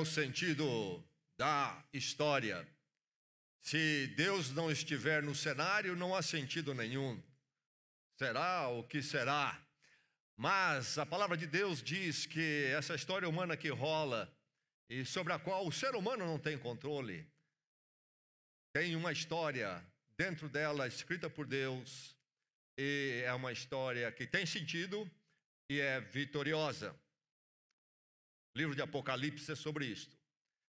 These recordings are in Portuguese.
sentido da história. Se Deus não estiver no cenário, não há sentido nenhum. Será o que será? Mas a palavra de Deus diz que essa história humana que rola e sobre a qual o ser humano não tem controle, tem uma história dentro dela escrita por Deus e é uma história que tem sentido e é vitoriosa. O livro de Apocalipse é sobre isto.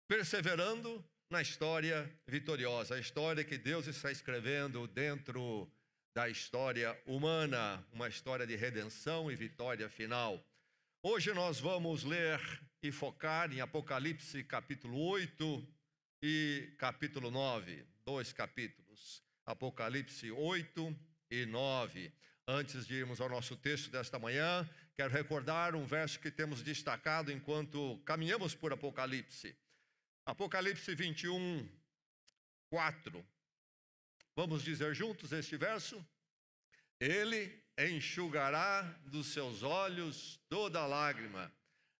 Perseverando na história vitoriosa, a história que Deus está escrevendo dentro da história humana, uma história de redenção e vitória final. Hoje nós vamos ler e focar em Apocalipse capítulo 8 e capítulo 9, 2 capítulos, Apocalipse 8 e 9. Antes de irmos ao nosso texto desta manhã, quero recordar um verso que temos destacado enquanto caminhamos por Apocalipse. Apocalipse 21, 4. Vamos dizer juntos este verso? Ele enxugará dos seus olhos toda lágrima.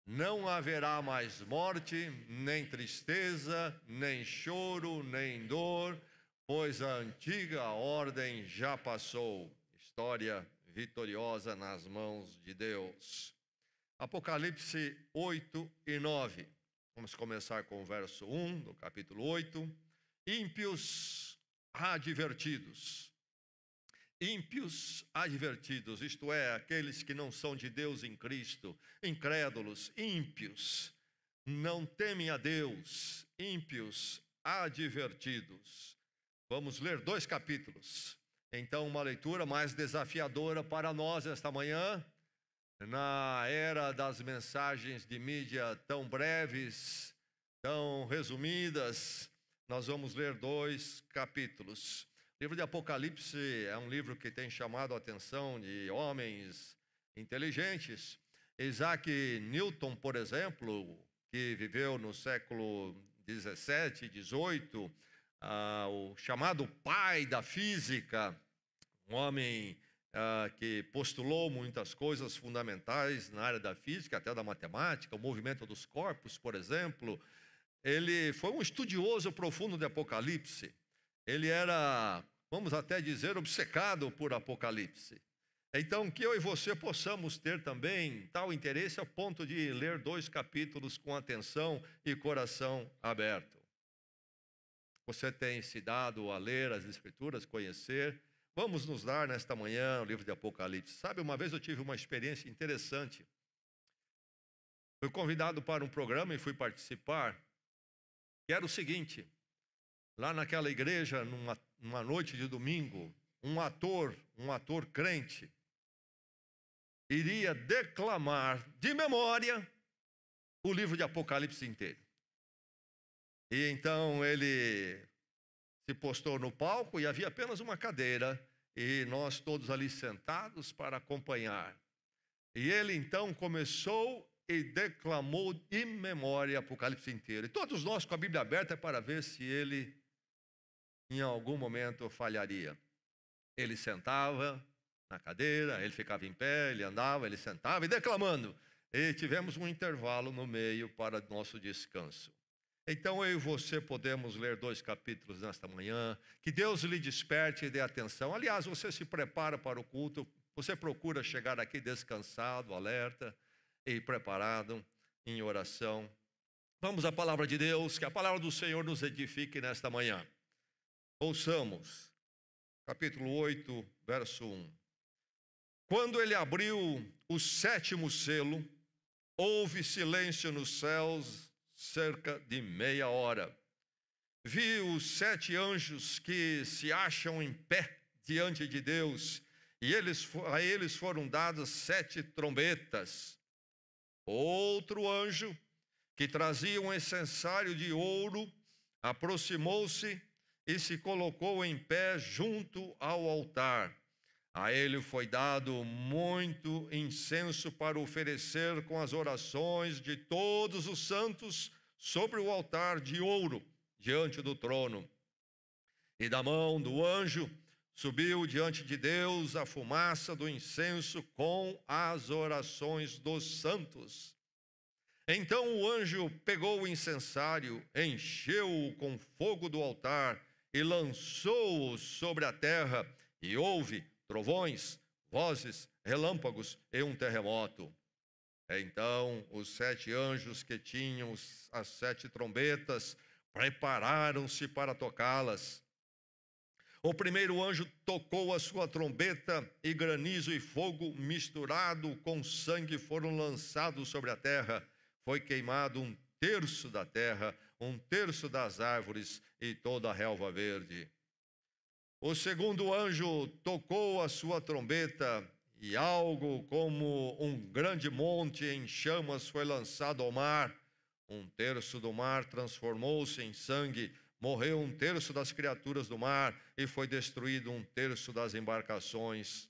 Não haverá mais morte, nem tristeza, nem choro, nem dor, pois a antiga ordem já passou. História vitoriosa nas mãos de Deus. Apocalipse 8 e 9. Vamos começar com o verso 1 do capítulo 8. Ímpios advertidos. Ímpios advertidos, isto é, aqueles que não são de Deus em Cristo, incrédulos, ímpios, não temem a Deus, ímpios advertidos. Vamos ler 2 capítulos. Então, uma leitura mais desafiadora para nós esta manhã, na era das mensagens de mídia tão breves, tão resumidas, nós vamos ler 2 capítulos. O livro de Apocalipse é um livro que tem chamado a atenção de homens inteligentes. Isaac Newton, por exemplo, que viveu no século 17, 18, o chamado pai da física, um homem que postulou muitas coisas fundamentais na área da física, até da matemática, o movimento dos corpos, por exemplo. Ele foi um estudioso profundo de Apocalipse. Ele era, vamos até dizer, obcecado por Apocalipse. Então, que eu e você possamos ter também tal interesse a ponto de ler 2 capítulos com atenção e coração aberto. Você tem se dado a ler as Escrituras, conhecer. Vamos nos dar nesta manhã o livro de Apocalipse. Sabe, uma vez eu tive uma experiência interessante. Fui convidado para um programa e fui participar. Que era o seguinte: lá naquela igreja, numa noite de domingo, um ator crente, iria declamar de memória o livro de Apocalipse inteiro. E então ele se postou no palco e havia apenas uma cadeira e nós todos ali sentados para acompanhar. E ele então começou e declamou de memória Apocalipse inteiro. E todos nós com a Bíblia aberta para ver se ele em algum momento falharia. Ele sentava na cadeira, ele ficava em pé, ele andava, ele sentava e declamando. E tivemos um intervalo no meio para nosso descanso. Então eu e você podemos ler 2 capítulos nesta manhã. Que Deus lhe desperte e dê atenção. Aliás, você se prepara para o culto, você procura chegar aqui descansado, alerta e preparado em oração. Vamos à palavra de Deus, que a palavra do Senhor nos edifique nesta manhã. Ouçamos, capítulo 8, verso 1. Quando ele abriu o 7º selo, houve silêncio nos céus cerca de meia hora. Vi os 7 anjos que se acham em pé diante de Deus, e a eles foram dadas 7 trombetas. Outro anjo, que trazia um incensário de ouro, aproximou-se e se colocou em pé junto ao altar. A ele foi dado muito incenso para oferecer com as orações de todos os santos sobre o altar de ouro diante do trono. E da mão do anjo subiu diante de Deus a fumaça do incenso com as orações dos santos. Então o anjo pegou o incensário, encheu-o com fogo do altar e lançou-o sobre a terra, e houve trovões, vozes, relâmpagos e um terremoto. Então os 7 anjos que tinham as 7 trombetas prepararam-se para tocá-las. O primeiro anjo tocou a sua trombeta, e granizo e fogo misturado com sangue foram lançados sobre a terra. Foi queimado 1/3 da terra, 1/3 das árvores e toda a relva verde. O segundo anjo tocou a sua trombeta, e algo como um grande monte em chamas foi lançado ao mar. 1/3 do mar transformou-se em sangue, morreu 1/3 das criaturas do mar, e foi destruído 1/3 das embarcações.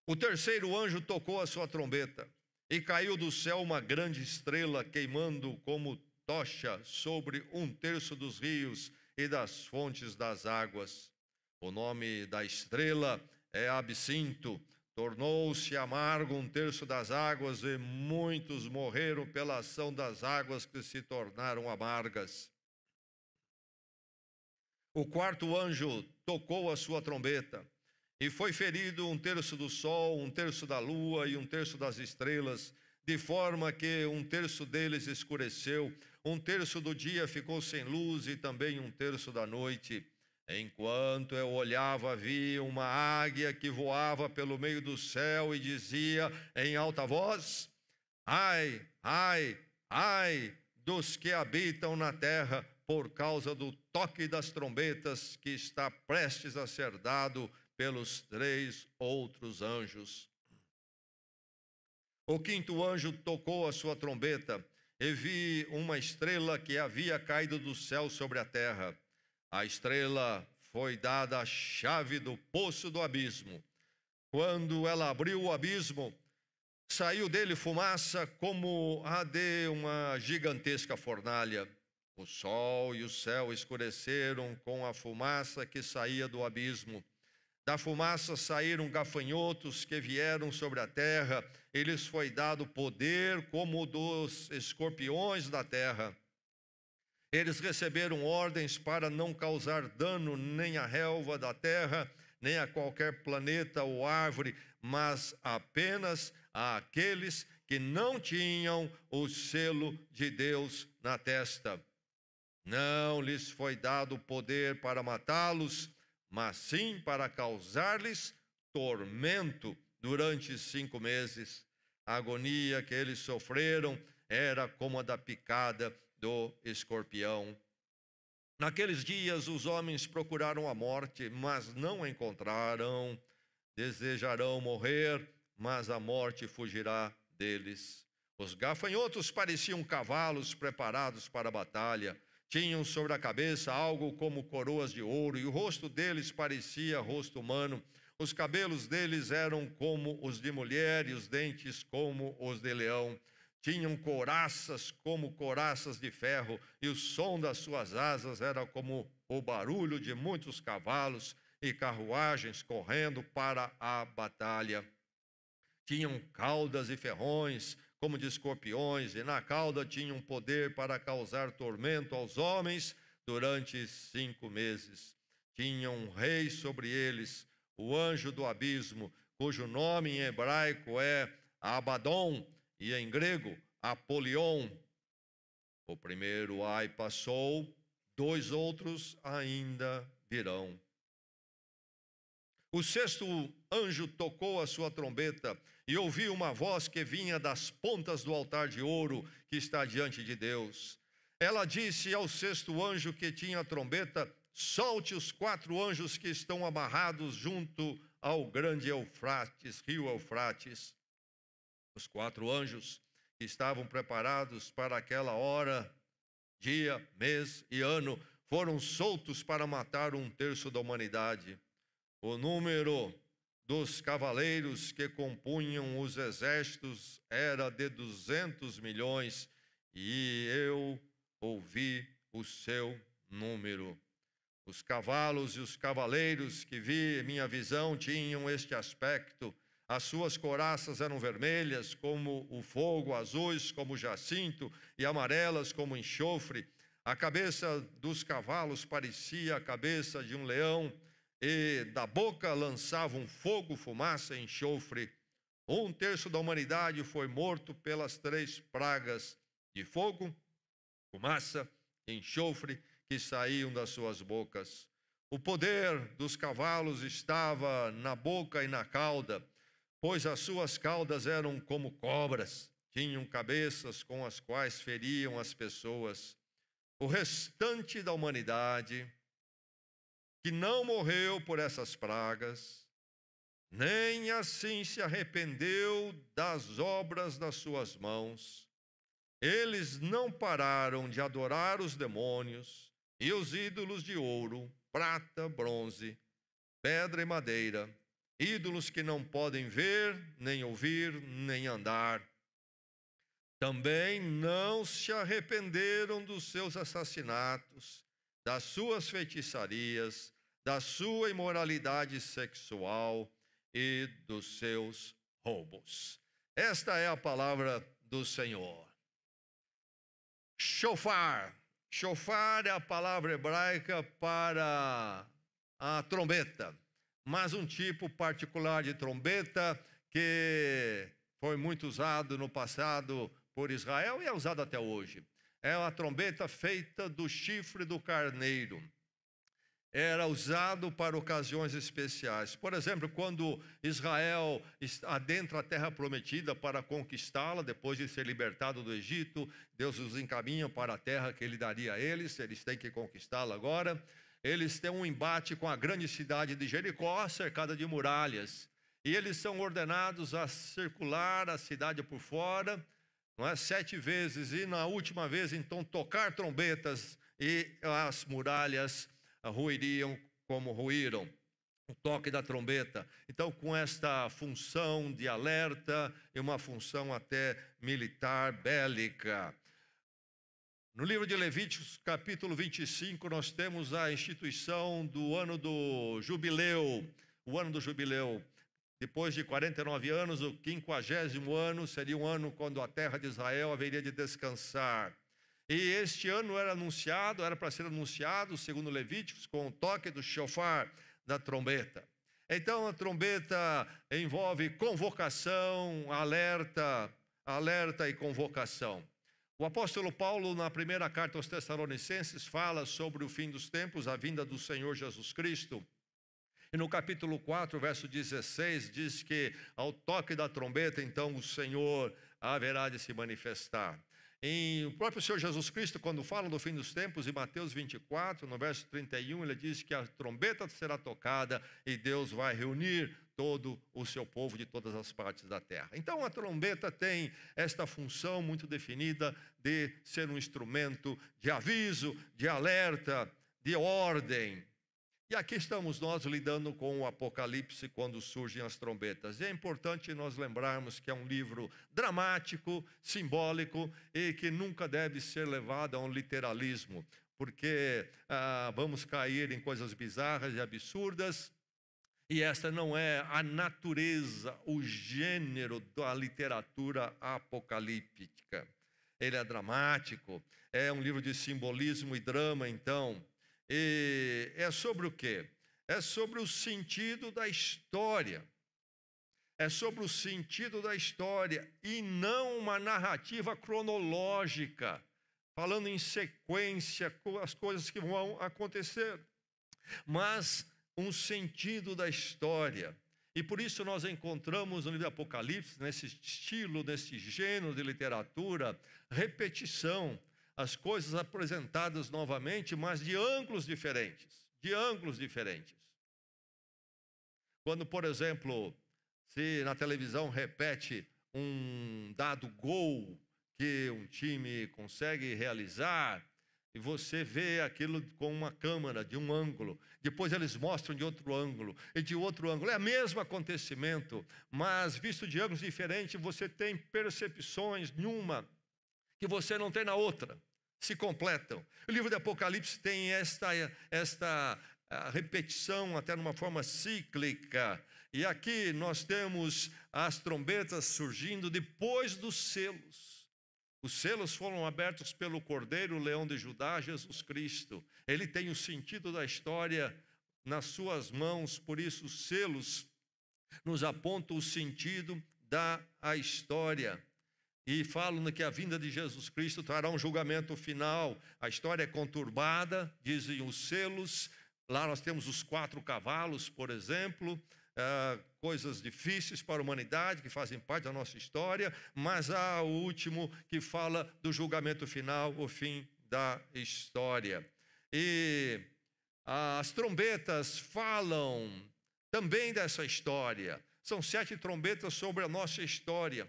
O terceiro anjo tocou a sua trombeta, e caiu do céu uma grande estrela, queimando como tocha sobre 1/3 dos rios e das fontes das águas. O nome da estrela é Absinto. Tornou-se amargo 1/3 das águas, e muitos morreram pela ação das águas que se tornaram amargas. O quarto anjo tocou a sua trombeta, e foi ferido 1/3 do sol, 1/3 da lua e 1/3 das estrelas, de forma que 1/3 deles escureceu, 1/3 do dia ficou sem luz, e também 1/3 da noite. Enquanto eu olhava, vi uma águia que voava pelo meio do céu e dizia em alta voz: ai, ai, ai dos que habitam na terra, por causa do toque das trombetas que está prestes a ser dado pelos 3 outros anjos. O quinto anjo tocou a sua trombeta, e vi uma estrela que havia caído do céu sobre a terra. A estrela foi dada a chave do poço do abismo. Quando ela abriu o abismo, saiu dele fumaça como a de uma gigantesca fornalha. O sol e o céu escureceram com a fumaça que saía do abismo. Da fumaça saíram gafanhotos que vieram sobre a terra, e lhes foi dado poder como dos escorpiões da terra. Eles receberam ordens para não causar dano nem à relva da terra, nem a qualquer planeta ou árvore, mas apenas àqueles que não tinham o selo de Deus na testa. Não lhes foi dado poder para matá-los, mas sim para causar-lhes tormento durante 5 meses. A agonia que eles sofreram era como a da picada do escorpião. Naqueles dias os homens procuraram a morte, mas não a encontraram. Desejarão morrer, mas a morte fugirá deles. Os gafanhotos pareciam cavalos preparados para a batalha. Tinham sobre a cabeça algo como coroas de ouro, e o rosto deles parecia rosto humano. Os cabelos deles eram como os de mulher, e os dentes como os de leão. Tinham couraças como couraças de ferro, e o som das suas asas era como o barulho de muitos cavalos e carruagens correndo para a batalha. Tinham caudas e ferrões como de escorpiões, e na cauda tinham poder para causar tormento aos homens durante 5 meses. Tinham um rei sobre eles, o anjo do abismo, cujo nome em hebraico é Abaddon, e em grego, Apolion. O primeiro ai passou, 2 outros ainda virão. O sexto anjo tocou a sua trombeta, e ouvi uma voz que vinha das pontas do altar de ouro que está diante de Deus. Ela disse ao sexto anjo que tinha a trombeta: solte os 4 anjos que estão amarrados junto ao grande Eufrates, rio Eufrates. Os 4 anjos que estavam preparados para aquela hora, dia, mês e ano, foram soltos para matar 1/3 da humanidade. O número dos cavaleiros que compunham os exércitos era de 200 milhões, e eu ouvi o seu número. Os cavalos e os cavaleiros que vi em minha visão tinham este aspecto: As suas couraças eram vermelhas como o fogo, azuis como o jacinto e amarelas como o enxofre. A cabeça dos cavalos parecia a cabeça de um leão, e da boca lançavam fogo, fumaça e enxofre. 1/3 da humanidade foi morto pelas 3 pragas de fogo, fumaça e enxofre que saíam das suas bocas. O poder dos cavalos estava na boca e na cauda, pois as suas caudas eram como cobras, tinham cabeças com as quais feriam as pessoas. O restante da humanidade, que não morreu por essas pragas, nem assim se arrependeu das obras das suas mãos. Eles não pararam de adorar os demônios e os ídolos de ouro, prata, bronze, pedra e madeira, ídolos que não podem ver, nem ouvir, nem andar. Também não se arrependeram dos seus assassinatos, das suas feitiçarias, da sua imoralidade sexual e dos seus roubos. Esta é a palavra do Senhor. Shofar. Shofar é a palavra hebraica para a trombeta, mas um tipo particular de trombeta que foi muito usado no passado por Israel e é usado até hoje. É uma trombeta feita do chifre do carneiro. Era usado para ocasiões especiais. Por exemplo, quando Israel adentra a terra prometida para conquistá-la, depois de ser libertado do Egito, Deus os encaminha para a terra que ele daria a eles têm que conquistá-la agora. Eles têm um embate com a grande cidade de Jericó, cercada de muralhas. E eles são ordenados a circular a cidade por fora, não é? 7 vezes, e na última vez, então, tocar trombetas e as muralhas ruiriam como ruíram, o toque da trombeta. Então, com esta função de alerta e uma função até militar, bélica. No livro de Levíticos, capítulo 25, nós temos a instituição do ano do jubileu. O ano do jubileu. Depois de 49 anos, o 50º ano seria um ano quando a terra de Israel haveria de descansar. E este ano era para ser anunciado, segundo Levíticos, com o toque do shofar, da trombeta. Então a trombeta envolve convocação, alerta e convocação. O apóstolo Paulo, na primeira carta aos Tessalonicenses, fala sobre o fim dos tempos, a vinda do Senhor Jesus Cristo. E no capítulo 4, verso 16, diz que ao toque da trombeta, então o Senhor haverá de se manifestar. E o próprio Senhor Jesus Cristo, quando fala do fim dos tempos, em Mateus 24, no verso 31, ele diz que a trombeta será tocada e Deus vai reunir todo o seu povo de todas as partes da terra. Então a trombeta tem esta função muito definida de ser um instrumento de aviso, de alerta, de ordem. E aqui estamos nós lidando com o Apocalipse quando surgem as trombetas. E é importante nós lembrarmos que é um livro dramático, simbólico e que nunca deve ser levado a um literalismo, porque vamos cair em coisas bizarras e absurdas. E esta não é a natureza, o gênero da literatura apocalíptica. Ele é dramático, é um livro de simbolismo e drama, então. E é sobre o quê? É sobre o sentido da história. É sobre o sentido da história e não uma narrativa cronológica, falando em sequência com as coisas que vão acontecer, mas um sentido da história. E por isso nós encontramos no livro do Apocalipse, nesse estilo, nesse gênero de literatura, repetição, as coisas apresentadas novamente, mas de ângulos diferentes, Quando, por exemplo, se na televisão repete um dado gol que um time consegue realizar, e você vê aquilo com uma câmera, de um ângulo, depois eles mostram de outro ângulo, e de outro ângulo, é o mesmo acontecimento, mas visto de ângulos diferentes, você tem percepções numa que você não tem na outra, se completam. O livro de Apocalipse tem esta repetição, até numa forma cíclica, E aqui nós temos as trombetas surgindo depois dos selos. Os selos foram abertos pelo Cordeiro, o Leão de Judá, Jesus Cristo. Ele tem o sentido da história nas suas mãos, por isso os selos nos apontam o sentido da história. E falam que a vinda de Jesus Cristo trará um julgamento final. A história é conturbada, dizem os selos. Lá nós temos os 4 cavalos, por exemplo, coisas difíceis para a humanidade, que fazem parte da nossa história, mas há o último que fala do julgamento final, o fim da história. E as trombetas falam também dessa história. São 7 trombetas sobre a nossa história,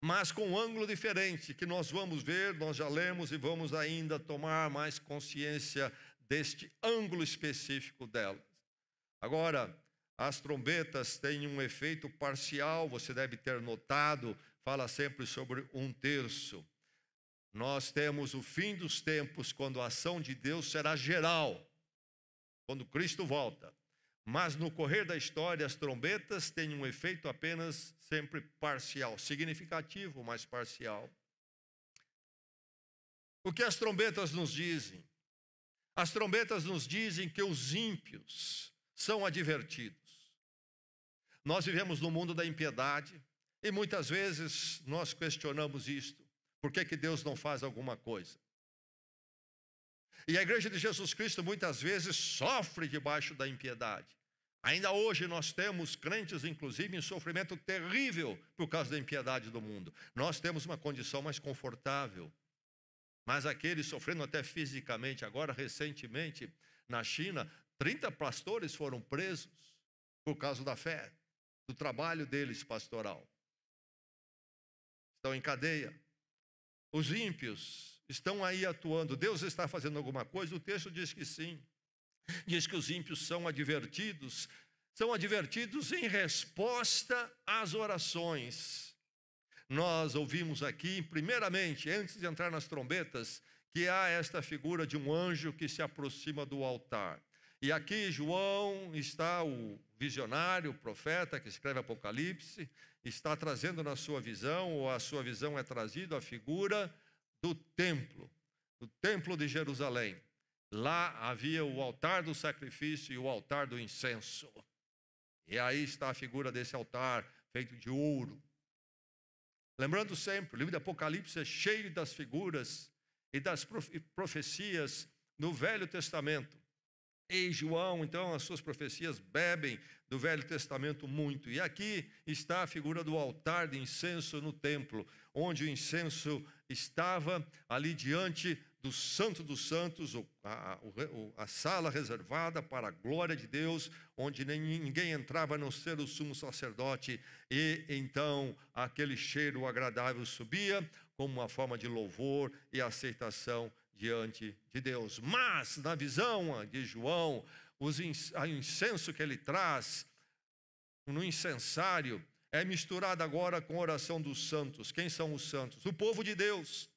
mas com um ângulo diferente, que nós vamos ver, nós já lemos e vamos ainda tomar mais consciência deste ângulo específico delas. Agora, as trombetas têm um efeito parcial, você deve ter notado, fala sempre sobre 1/3. Nós temos o fim dos tempos, quando a ação de Deus será geral, quando Cristo volta. Mas no correr da história, as trombetas têm um efeito apenas sempre parcial, significativo, mas parcial. O que as trombetas nos dizem? As trombetas nos dizem que os ímpios são advertidos. Nós vivemos no mundo da impiedade e muitas vezes nós questionamos isto. Por que Deus não faz alguma coisa? E a igreja de Jesus Cristo muitas vezes sofre debaixo da impiedade. Ainda hoje nós temos crentes, inclusive, em sofrimento terrível por causa da impiedade do mundo. Nós temos uma condição mais confortável. Mas aqueles sofrendo até fisicamente, agora recentemente, na China, 30 pastores foram presos por causa da fé, do trabalho deles pastoral. Estão em cadeia. Os ímpios estão aí atuando. Deus está fazendo alguma coisa? O texto diz que sim. Diz que os ímpios são advertidos em resposta às orações. Nós ouvimos aqui, primeiramente, antes de entrar nas trombetas, que há esta figura de um anjo que se aproxima do altar. E aqui João está, o visionário, o profeta que escreve Apocalipse, está trazendo na sua visão, ou a sua visão é trazida, a figura do templo de Jerusalém. Lá havia o altar do sacrifício e o altar do incenso. E aí está a figura desse altar, feito de ouro. Lembrando sempre, o livro de Apocalipse é cheio das figuras e das profecias no Velho Testamento. E João, então, as suas profecias bebem do Velho Testamento muito. E aqui está a figura do altar de incenso no templo, onde o incenso estava ali diante do Santo dos Santos, a sala reservada para a glória de Deus, onde ninguém entrava a não ser o sumo sacerdote. E então aquele cheiro agradável subia como uma forma de louvor e aceitação diante de Deus. Mas na visão de João, o incenso que ele traz no incensário é misturado agora com a oração dos santos. Quem são os santos? O povo de Deus.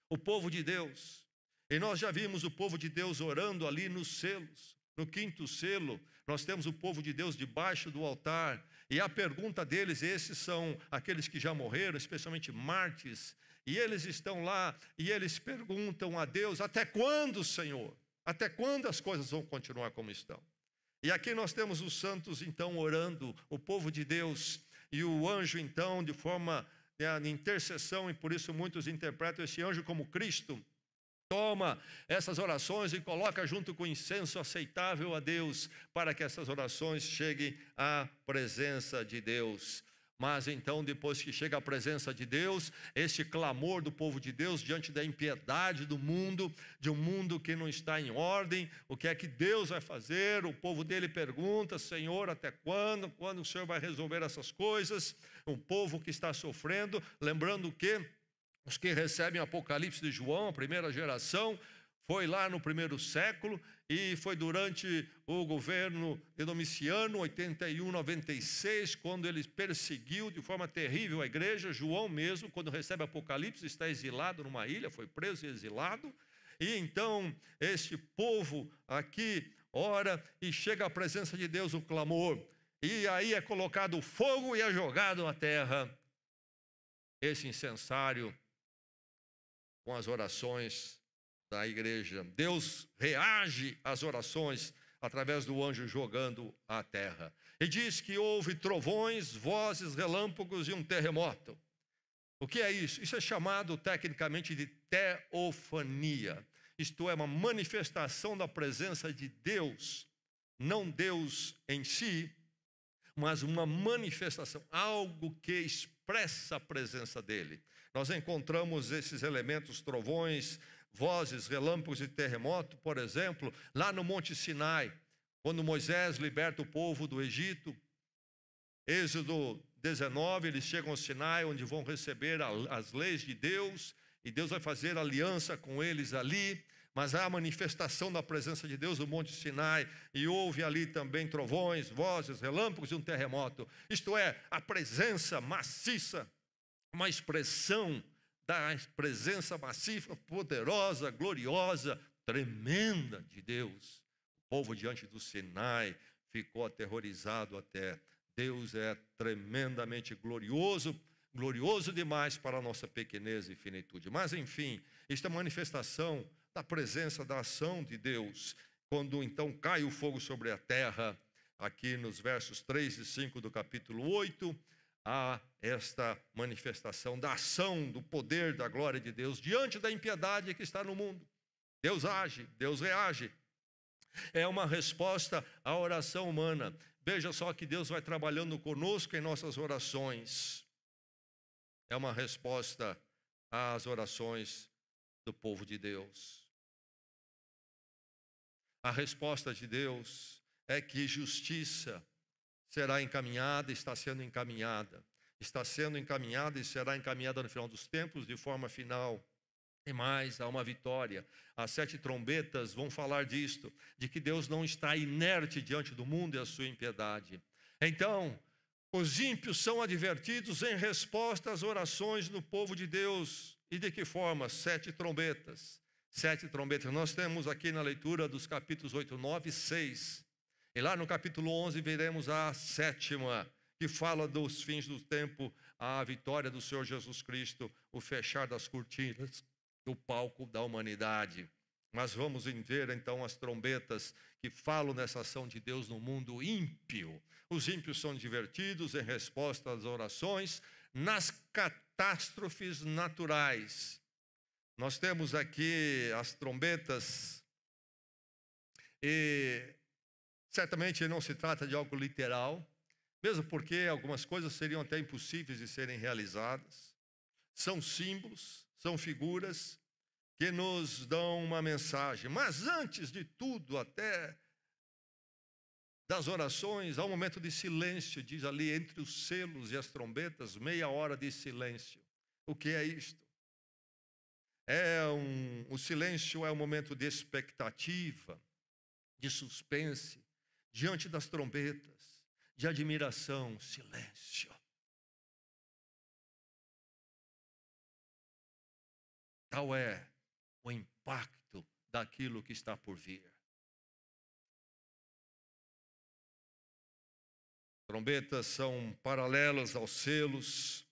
O povo de Deus. E nós já vimos o povo de Deus orando ali nos selos. No 5º selo, nós temos o povo de Deus debaixo do altar. E a pergunta deles, esses são aqueles que já morreram, especialmente mártires. E eles estão lá e eles perguntam a Deus: até quando, Senhor? Até quando as coisas vão continuar como estão? E aqui nós temos os santos então orando, o povo de Deus. E o anjo então de forma de intercessão, e por isso muitos interpretam esse anjo como Cristo, toma essas orações e coloca junto com o incenso aceitável a Deus, para que essas orações cheguem à presença de Deus. Mas então, depois que chega à presença de Deus, este clamor do povo de Deus diante da impiedade do mundo, de um mundo que não está em ordem, o que é que Deus vai fazer? O povo dele pergunta: Senhor, até quando? Quando o Senhor vai resolver essas coisas? Um povo que está sofrendo, lembrando que os que recebem o Apocalipse de João, a primeira geração, foi lá no 1º século e foi durante o governo de Domiciano, 81-96, quando ele perseguiu de forma terrível a igreja. João mesmo, quando recebe Apocalipse, está exilado numa ilha, foi preso e exilado. E então este povo aqui ora e chega à presença de Deus o clamor. e aí é colocado fogo e é jogado à terra esse incensário com as orações da igreja. Deus reage às orações através do anjo jogando à terra. E diz que houve trovões, vozes, relâmpagos e um terremoto. O que é isso? Isso é chamado tecnicamente de teofania. Isto é, uma manifestação da presença de Deus. Não Deus em si, mas uma manifestação, algo que expressa a presença dele. Nós encontramos esses elementos, trovões, vozes, relâmpagos e terremoto, por exemplo, lá no Monte Sinai, quando Moisés liberta o povo do Egito. Êxodo 19, eles chegam ao Sinai, onde vão receber as leis de Deus, e Deus vai fazer aliança com eles ali. Mas há a manifestação da presença de Deus no Monte Sinai, e houve ali também trovões, vozes, relâmpagos e um terremoto. Isto é, a presença maciça, uma expressão da presença maciça, poderosa, gloriosa, tremenda de Deus. O povo diante do Sinai ficou aterrorizado até. Deus é tremendamente glorioso, glorioso demais para a nossa pequenez e finitude. Mas enfim, esta manifestação da presença, da ação de Deus, quando então cai o fogo sobre a terra, aqui nos versos 3 e 5 do capítulo 8, há esta manifestação da ação, do poder, da glória de Deus, diante da impiedade que está no mundo. Deus age, Deus reage. É uma resposta à oração humana. Veja só que Deus vai trabalhando conosco em nossas orações. É uma resposta às orações do povo de Deus. A resposta de Deus é que justiça será encaminhada, está sendo encaminhada e será encaminhada no final dos tempos de forma final. E mais, há uma vitória. As 7 trombetas vão falar disto, de que Deus não está inerte diante do mundo e a sua impiedade. Então, os ímpios são advertidos em resposta às orações do povo de Deus. E de que forma? 7 trombetas. 7 trombetas. Nós temos aqui na leitura dos capítulos 8, 9 e 6. E lá no capítulo 11 veremos a 7ª, que fala dos fins do tempo, a vitória do Senhor Jesus Cristo, o fechar das cortinas do palco da humanidade. Mas vamos ver então as trombetas que falam nessa ação de Deus no mundo ímpio. Os ímpios são divertidos em resposta às orações nas catástrofes naturais. Nós temos aqui as trombetas, e certamente não se trata de algo literal, mesmo porque algumas coisas seriam até impossíveis de serem realizadas. São símbolos, são figuras que nos dão uma mensagem. Mas antes de tudo, até das orações, há um momento de silêncio, diz ali, entre os selos e as trombetas, meia hora de silêncio. O que é isto? O silêncio é um momento de expectativa, de suspense, diante das trombetas, de admiração, silêncio. Tal é o impacto daquilo que está por vir. Trombetas são paralelas aos selos.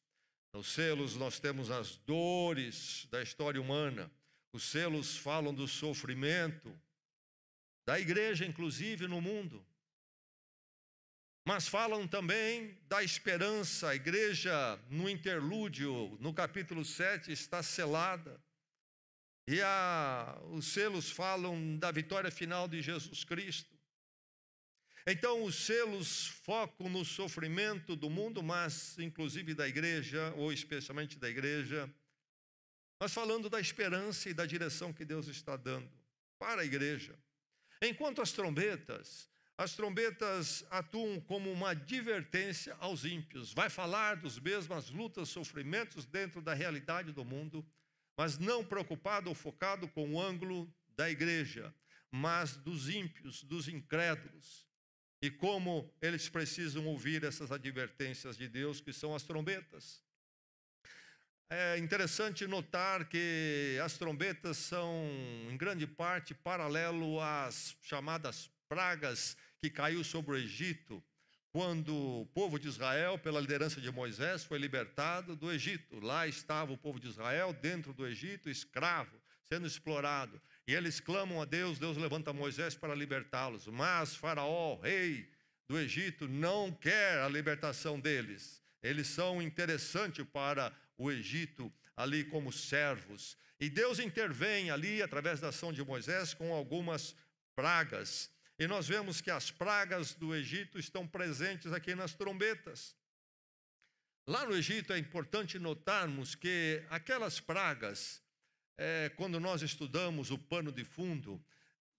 Nos selos nós temos as dores da história humana. Os selos falam do sofrimento da igreja, inclusive, no mundo. Mas falam também da esperança. A igreja, no interlúdio, no capítulo 7, está selada. E os selos falam da vitória final de Jesus Cristo. Então, os selos focam no sofrimento do mundo, mas inclusive da igreja, ou especialmente da igreja, mas falando da esperança e da direção que Deus está dando para a igreja. Enquanto as trombetas atuam como uma advertência aos ímpios. Vai falar dos mesmas lutas, sofrimentos dentro da realidade do mundo, mas não preocupado ou focado com o ângulo da igreja, mas dos ímpios, dos incrédulos. E como eles precisam ouvir essas advertências de Deus, que são as trombetas. É interessante notar que as trombetas são, em grande parte, paralelo às chamadas pragas que caiu sobre o Egito, quando o povo de Israel, pela liderança de Moisés, foi libertado do Egito. Lá estava o povo de Israel, dentro do Egito, escravo, sendo explorado. E eles clamam a Deus, Deus levanta Moisés para libertá-los. Mas Faraó, rei do Egito, não quer a libertação deles. Eles são interessantes para o Egito, ali como servos. E Deus intervém ali, através da ação de Moisés, com algumas pragas. E nós vemos que as pragas do Egito estão presentes aqui nas trombetas. Lá no Egito é importante notarmos que aquelas pragas, quando nós estudamos o pano de fundo,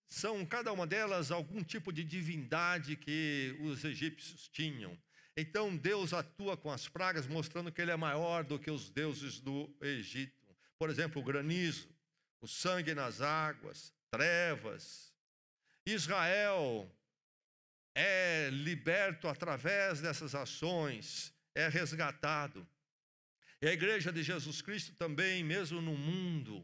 são cada uma delas algum tipo de divindade que os egípcios tinham. Então Deus atua com as pragas, mostrando que Ele é maior do que os deuses do Egito. Por exemplo, o granizo, o sangue nas águas, trevas. Israel é liberto através dessas ações, é resgatado. E a igreja de Jesus Cristo também, mesmo no mundo,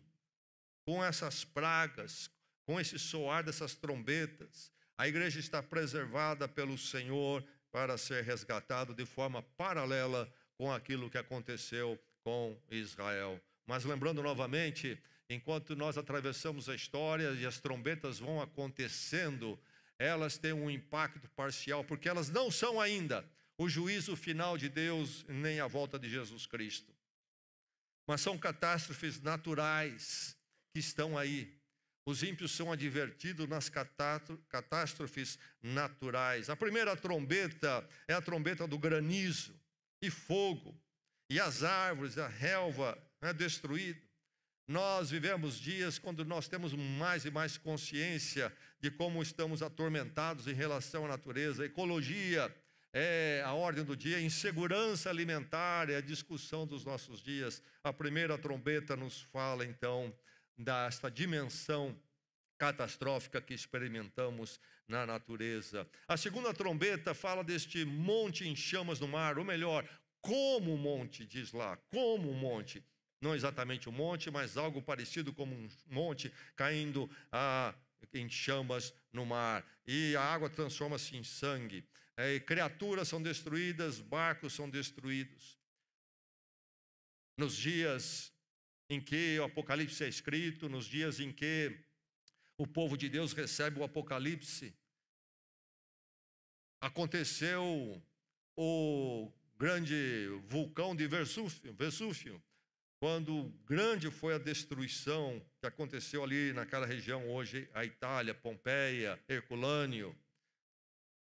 com essas pragas, com esse soar dessas trombetas, a igreja está preservada pelo Senhor para ser resgatado de forma paralela com aquilo que aconteceu com Israel. Mas lembrando novamente, enquanto nós atravessamos a história e as trombetas vão acontecendo, elas têm um impacto parcial, porque elas não são ainda o juízo final de Deus, nem a volta de Jesus Cristo. Mas são catástrofes naturais que estão aí. Os ímpios são advertidos nas catástrofes naturais. A primeira trombeta é a trombeta do granizo e fogo, e as árvores, a relva é destruída. Nós vivemos dias quando nós temos mais e mais consciência de como estamos atormentados em relação à natureza. A ecologia é a ordem do dia, a insegurança alimentar é a discussão dos nossos dias. A primeira trombeta nos fala, então, desta dimensão catastrófica que experimentamos na natureza. A segunda trombeta fala deste monte em chamas no mar, ou melhor, como um monte, diz lá, como um monte. Não exatamente um monte, mas algo parecido como um monte caindo em chamas no mar. E a água transforma-se em sangue. Criaturas são destruídas, barcos são destruídos. Nos dias em que o Apocalipse é escrito, nos dias em que o povo de Deus recebe o Apocalipse, aconteceu o grande vulcão de Vesúvio, quando grande foi a destruição que aconteceu ali naquela região, hoje a Itália, Pompeia, Herculâneo.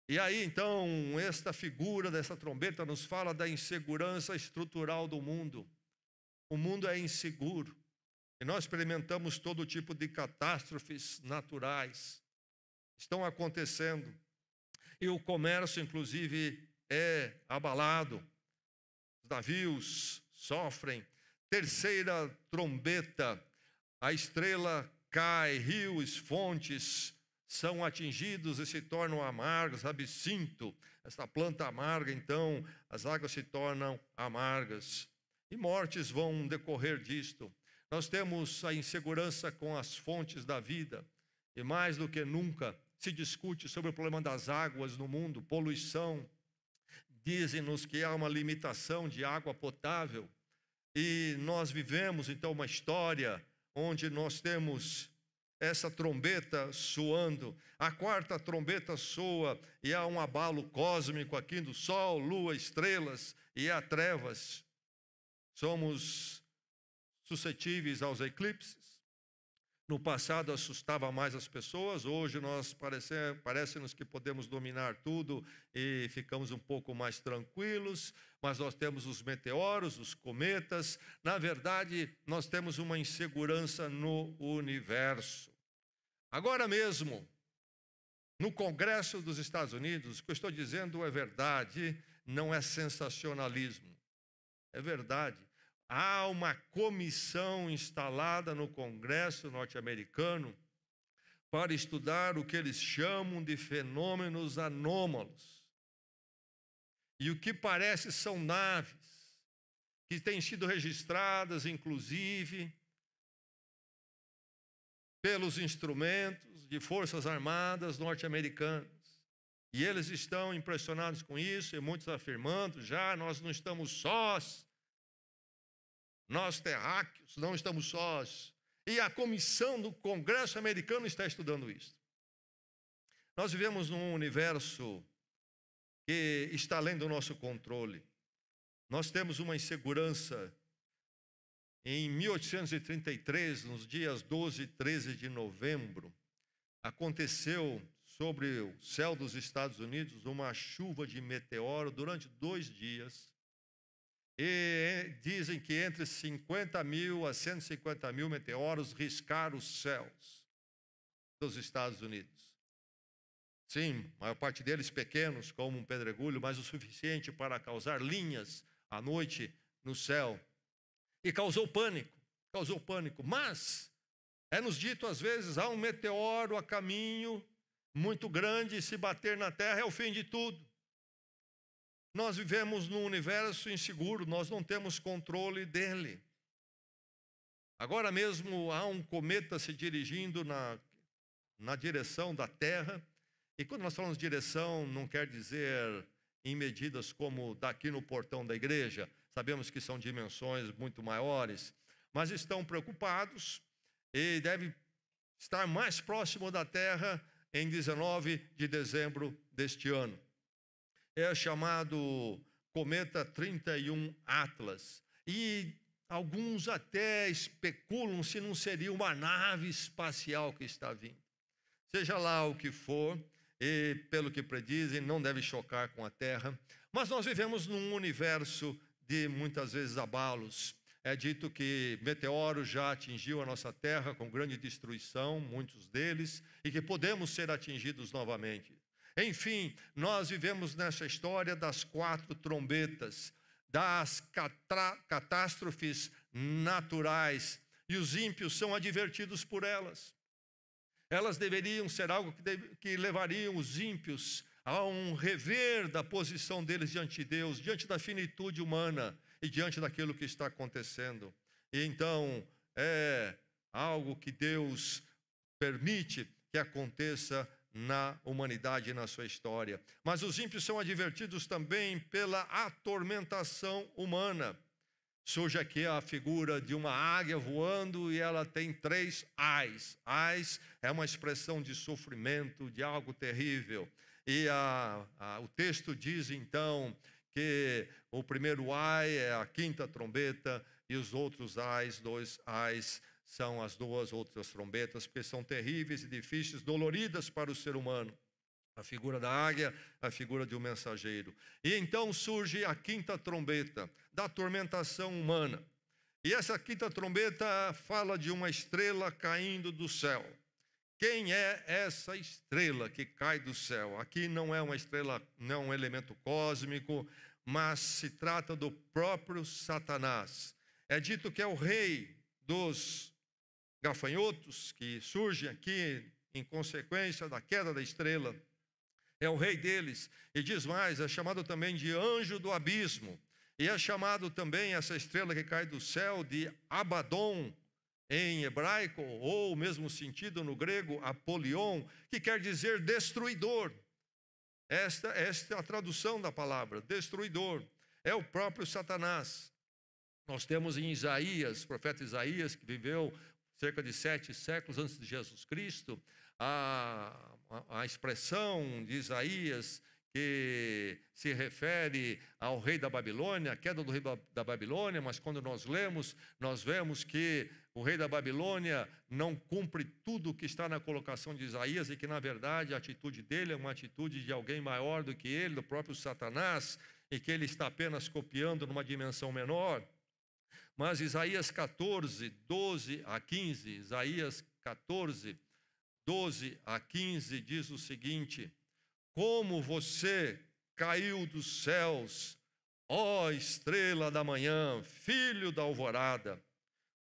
E aí então, esta figura dessa trombeta nos fala da insegurança estrutural do mundo. O mundo é inseguro e nós experimentamos todo tipo de catástrofes naturais. Estão acontecendo e o comércio, inclusive, é abalado. Os navios sofrem. Terceira trombeta, a estrela cai, rios, fontes são atingidos e se tornam amargas, absinto, esta planta amarga, então as águas se tornam amargas. E mortes vão decorrer disto. Nós temos a insegurança com as fontes da vida, e mais do que nunca se discute sobre o problema das águas no mundo, poluição. Dizem-nos que há uma limitação de água potável. E nós vivemos, então, uma história onde nós temos essa trombeta soando. A quarta trombeta soa e há um abalo cósmico aqui do sol, lua, estrelas e há trevas. Somos suscetíveis aos eclipses. No passado assustava mais as pessoas, hoje parece-nos que podemos dominar tudo e ficamos um pouco mais tranquilos, mas nós temos os meteoros, os cometas. Na verdade, nós temos uma insegurança no universo. Agora mesmo, no Congresso dos Estados Unidos, o que eu estou dizendo é verdade, não é sensacionalismo, é verdade. Há uma comissão instalada no Congresso norte-americano para estudar o que eles chamam de fenômenos anômalos. E o que parece são naves que têm sido registradas, inclusive, pelos instrumentos de forças armadas norte-americanas. E eles estão impressionados com isso, e muitos afirmando, já nós não estamos sós, nós terráqueos não estamos sós. E a comissão do Congresso americano está estudando isso. Nós vivemos num universo que está além do nosso controle. Nós temos uma insegurança. Em 1833, nos dias 12 e 13 de novembro, aconteceu sobre o céu dos Estados Unidos uma chuva de meteoro durante 2 dias. E dizem que entre 50 mil a 150 mil meteoros riscaram os céus dos Estados Unidos. Sim, a maior parte deles pequenos, como um pedregulho, mas o suficiente para causar linhas à noite no céu. E causou pânico. Mas é-nos dito às vezes, há um meteoro a caminho muito grande, e se bater na terra é o fim de tudo. Nós vivemos num universo inseguro, nós não temos controle dele. Agora mesmo há um cometa se dirigindo na direção da Terra, e quando nós falamos direção, não quer dizer em medidas como daqui no portão da igreja, sabemos que são dimensões muito maiores, mas estão preocupados e deve estar mais próximo da Terra em 19 de dezembro deste ano. É chamado Cometa 31 Atlas. E alguns até especulam se não seria uma nave espacial que está vindo. Seja lá o que for, e pelo que predizem, não deve chocar com a Terra. Mas nós vivemos num universo de muitas vezes abalos. É dito que meteoro já atingiu a nossa Terra com grande destruição, muitos deles, e que podemos ser atingidos novamente. Enfim, nós vivemos nessa história das 4 trombetas, das catástrofes naturais, e os ímpios são advertidos por elas. Elas deveriam ser algo que levariam os ímpios a um rever da posição deles diante de Deus, diante da finitude humana e diante daquilo que está acontecendo. E então, é algo que Deus permite que aconteça na humanidade e na sua história. Mas os ímpios são advertidos também pela atormentação humana. Surge aqui a figura de uma águia voando e ela tem 3 ais. Ais é uma expressão de sofrimento, de algo terrível. E o texto diz então que o primeiro ai é a 5ª trombeta e os outros ais, 2 ais, são as 2 outras trombetas, porque são terríveis e difíceis, doloridas para o ser humano. A figura da águia, a figura de um mensageiro. E então surge a 5ª trombeta, da atormentação humana. E essa 5ª trombeta fala de uma estrela caindo do céu. Quem é essa estrela que cai do céu? Aqui não é uma estrela, não é um elemento cósmico, mas se trata do próprio Satanás. É dito que é o rei dos gafanhotos, que surge aqui em consequência da queda da estrela. É o rei deles, e diz mais, é chamado também de anjo do abismo, e é chamado também essa estrela que cai do céu de Abaddon, em hebraico, ou o mesmo sentido no grego, Apolion, que quer dizer destruidor. Esta é a tradução da palavra, destruidor. É o próprio Satanás. Nós temos em Isaías, profeta Isaías, que viveu cerca de 7 séculos antes de Jesus Cristo, a expressão de Isaías que se refere ao rei da Babilônia, a queda do rei da Babilônia, mas quando nós lemos, nós vemos que o rei da Babilônia não cumpre tudo o que está na colocação de Isaías e que, na verdade, a atitude dele é uma atitude de alguém maior do que ele, do próprio Satanás, e que ele está apenas copiando numa dimensão menor. Mas Isaías 14, 12 a 15, Isaías 14, 12 a 15 diz o seguinte: como você caiu dos céus, ó estrela da manhã, filho da alvorada,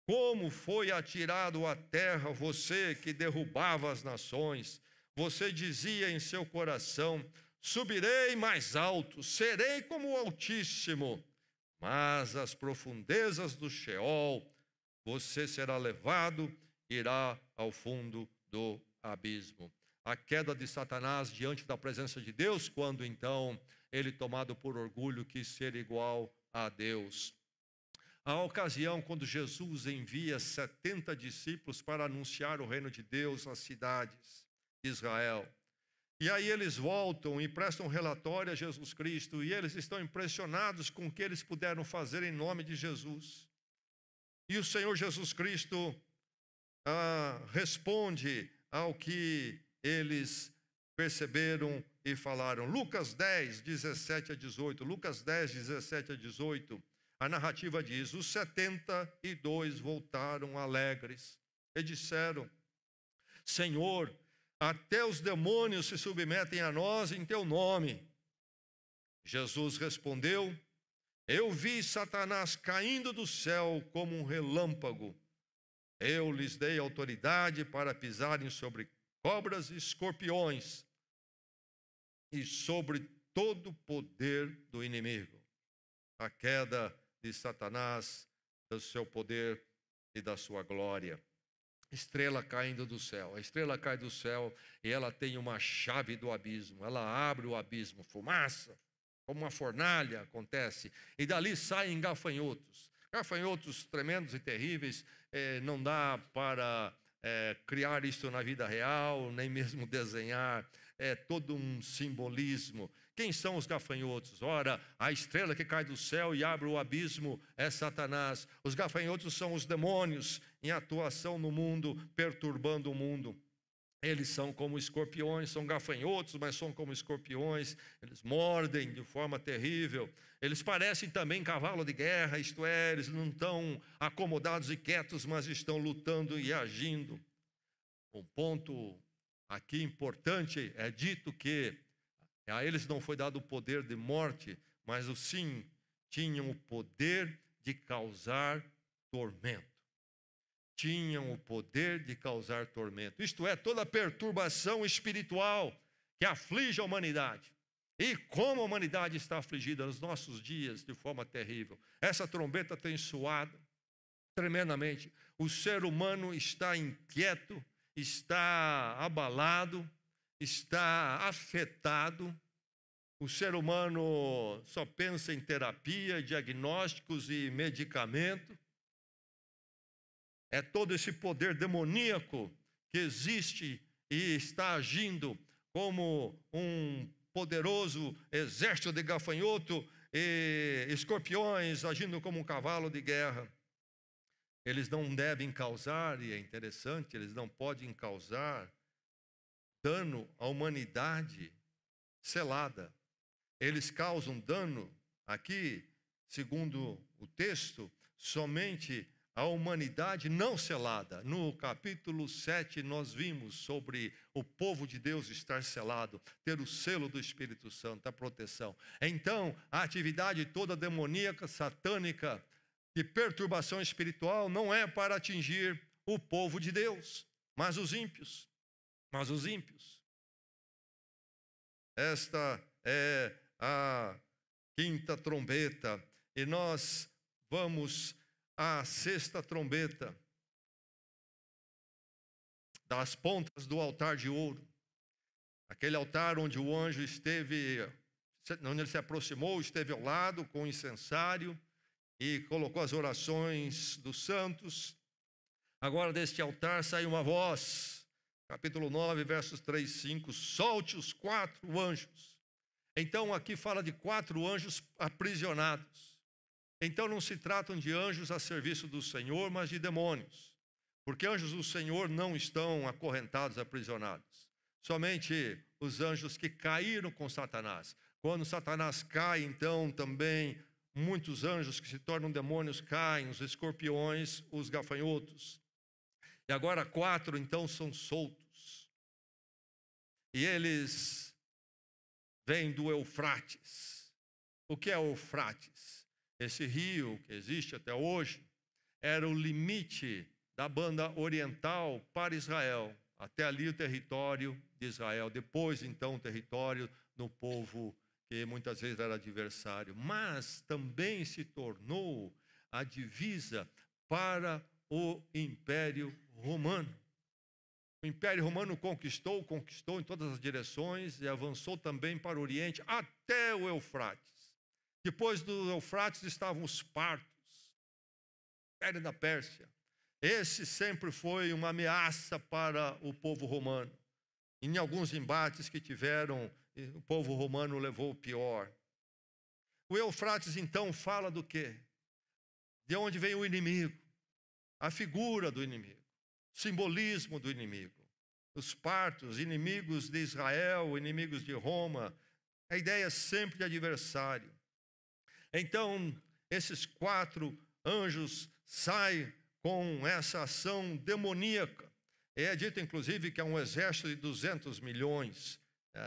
como foi atirado à terra você que derrubava as nações. Você dizia em seu coração: subirei mais alto, serei como o Altíssimo. Mas as profundezas do Sheol, você será levado, irá ao fundo do abismo. a queda de Satanás diante da presença de Deus, quando então ele, tomado por orgulho, quis ser igual a Deus. A ocasião quando Jesus envia 70 discípulos para anunciar o reino de Deus às cidades de Israel. E aí eles voltam e prestam relatório a Jesus Cristo, e eles estão impressionados com o que eles puderam fazer em nome de Jesus. E o Senhor Jesus Cristo responde ao que eles perceberam e falaram. Lucas 10, 17 a 18. Lucas 10, 17 a 18. A narrativa diz: os 72 voltaram alegres e disseram: Senhor, até os demônios se submetem a nós em teu nome. Jesus respondeu: eu vi Satanás caindo do céu como um relâmpago. Eu lhes dei autoridade para pisarem sobre cobras e escorpiões e sobre todo o poder do inimigo. A queda de Satanás, do seu poder e da sua glória. Estrela caindo do céu. A estrela cai do céu e ela tem uma chave do abismo. Ela abre o abismo, fumaça, como uma fornalha acontece. E dali saem gafanhotos. Gafanhotos tremendos e terríveis. Não dá para criar isso na vida real, nem mesmo desenhar. É todo um simbolismo. Quem são os gafanhotos? Ora, a estrela que cai do céu e abre o abismo é Satanás. Os gafanhotos são os demônios em atuação no mundo, perturbando o mundo. Eles são como escorpiões, são gafanhotos, mas são como escorpiões. Eles mordem de forma terrível. Eles parecem também cavalo de guerra, isto é, eles não estão acomodados e quietos, mas estão lutando e agindo. Um ponto aqui importante é dito que a eles não foi dado o poder de morte, mas sim tinham o poder de causar tormento. Tinham o poder de causar tormento. Isto é, toda perturbação espiritual que aflige a humanidade. E como a humanidade está afligida nos nossos dias de forma terrível. Essa trombeta tem soado tremendamente. O ser humano está inquieto, está abalado, está afetado. O ser humano só pensa em terapia, diagnósticos e medicamento. É todo esse poder demoníaco que existe e está agindo como um poderoso exército de gafanhoto e escorpiões agindo como um cavalo de guerra. Eles não devem causar, e é interessante, eles não podem causar dano à humanidade selada. Eles causam dano, aqui, segundo o texto, somente à humanidade não selada. No capítulo 7, nós vimos sobre o povo de Deus estar selado, ter o selo do Espírito Santo, a proteção. Então, a atividade toda demoníaca, satânica, de perturbação espiritual, não é para atingir o povo de Deus, mas os ímpios. Mas os ímpios. Esta é a quinta trombeta, e nós vamos à sexta trombeta, das pontas do altar de ouro. Aquele altar onde o anjo esteve, onde ele se aproximou, esteve ao lado com o incensário e colocou as orações dos santos. Agora deste altar sai uma voz, capítulo 9, versos 3 e 5, solte os 4 anjos. Então aqui fala de 4 anjos aprisionados. Então não se tratam de anjos a serviço do Senhor, mas de demônios. Porque anjos do Senhor não estão acorrentados, aprisionados. Somente os anjos que caíram com Satanás. Quando Satanás cai, então também muitos anjos que se tornam demônios caem, os escorpiões, os gafanhotos. E agora 4 então são soltos. E eles vêm do Eufrates. O que é o Eufrates? Esse rio que existe até hoje era o limite da banda oriental para Israel. Até ali o território de Israel. Depois então o território do povo que muitas vezes era adversário. Mas também se tornou a divisa para o Império Romano. O Império Romano conquistou em todas as direções e avançou também para o Oriente, até o Eufrates. Depois do Eufrates estavam os partos, Império da Pérsia. Esse sempre foi uma ameaça para o povo romano. Em alguns embates que tiveram, o povo romano levou o pior. O Eufrates, então, fala do quê? De onde vem o inimigo, a figura do inimigo, o simbolismo do inimigo. Os partos, inimigos de Israel, inimigos de Roma, a ideia sempre de adversário. Então, esses 4 anjos saem com essa ação demoníaca. É dito, inclusive, que é um exército de 200 milhões.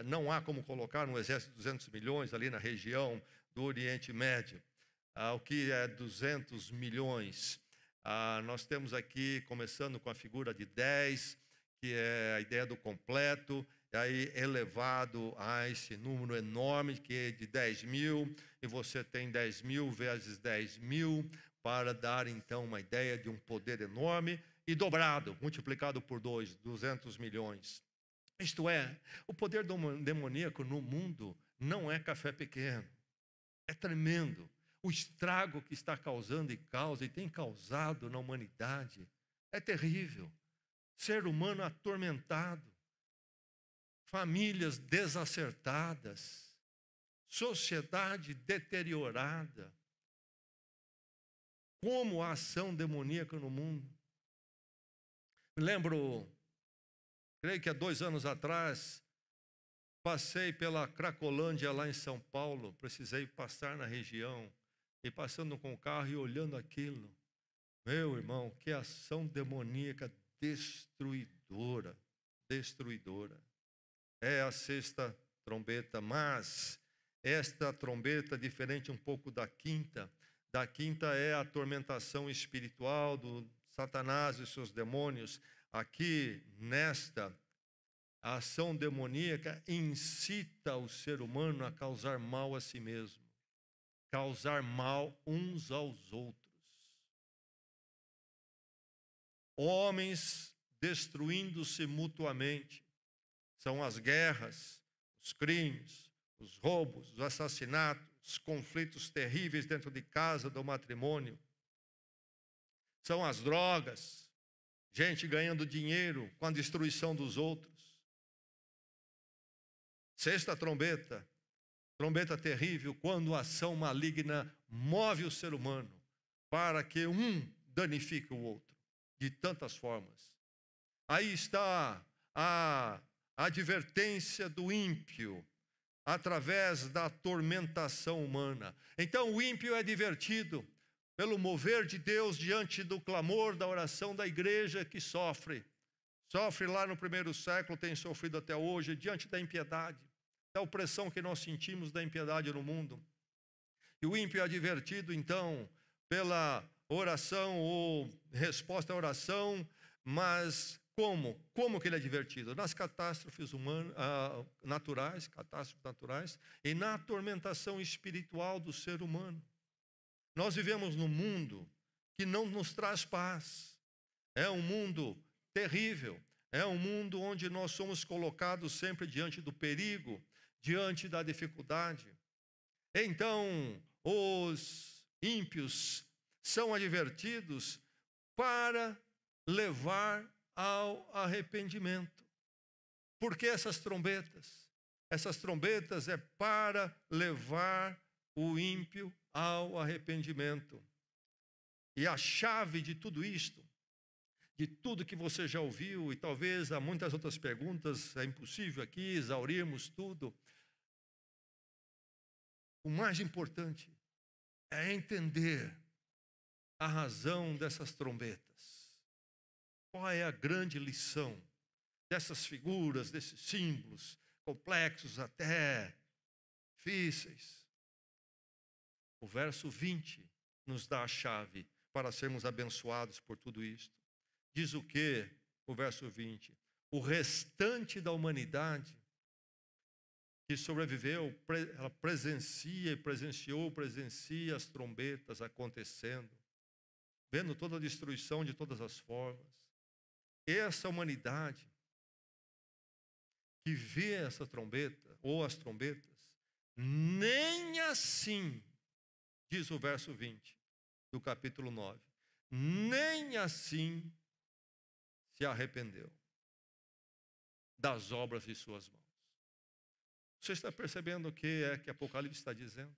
Não há como colocar um exército de 200 milhões ali na região do Oriente Médio. O que é 200 milhões? Nós temos aqui, começando com a figura de 10, que é a ideia do completo, e aí elevado a esse número enorme, que é de 10 mil, e você tem 10 mil vezes 10 mil, para dar então uma ideia de um poder enorme, e dobrado, multiplicado por 2, 200 milhões. Isto é, o poder demoníaco no mundo não é café pequeno, é tremendo. O estrago que está causando e causa, e tem causado na humanidade, é terrível. Ser humano atormentado, famílias desacertadas, sociedade deteriorada. Como a ação demoníaca no mundo. Me lembro, creio que há 2 anos atrás, passei pela Cracolândia lá em São Paulo, precisei passar na região, e passando com o carro e olhando aquilo, meu irmão, que ação demoníaca destruidora, destruidora. É a 6ª trombeta, mas esta trombeta, diferente um pouco da 5ª, da 5ª é a atormentação espiritual do Satanás e seus demônios. Aqui, nesta, a ação demoníaca incita o ser humano a causar mal a si mesmo, causar mal uns aos outros. Homens destruindo-se mutuamente. São as guerras, os crimes, os roubos, os assassinatos, os conflitos terríveis dentro de casa, do matrimônio. São as drogas, gente ganhando dinheiro com a destruição dos outros. 6ª trombeta, trombeta terrível, quando a ação maligna move o ser humano para que um danifique o outro, de tantas formas. Aí está a advertência do ímpio, através da atormentação humana. Então o ímpio é divertido pelo mover de Deus diante do clamor da oração da igreja que sofre lá no 1º século, tem sofrido até hoje, diante da impiedade, da opressão que nós sentimos da impiedade no mundo. E o ímpio é divertido, então, pela oração ou resposta à oração, mas como que ele é divertido? Nas catástrofes naturais, e na atormentação espiritual do ser humano. Nós vivemos num mundo que não nos traz paz. É um mundo terrível. É um mundo onde nós somos colocados sempre diante do perigo, diante da dificuldade. Então, os ímpios são advertidos para levar ao arrependimento. Por que essas trombetas? Essas trombetas é para levar o ímpio ao arrependimento. E a chave de tudo isto, de tudo que você já ouviu, e talvez há muitas outras perguntas, é impossível aqui exaurirmos tudo. O mais importante é entender a razão dessas trombetas. Qual é a grande lição dessas figuras, desses símbolos, complexos até difíceis? O verso 20 nos dá a chave para sermos abençoados por tudo isto. Diz o quê? O verso 20. O restante da humanidade que sobreviveu, ela presencia as trombetas acontecendo, vendo toda a destruição de todas as formas. Essa humanidade que vê essa trombeta, ou as trombetas, nem assim, diz o verso 20 do capítulo 9, nem assim se arrependeu das obras de suas mãos. Você está percebendo o que é que Apocalipse está dizendo?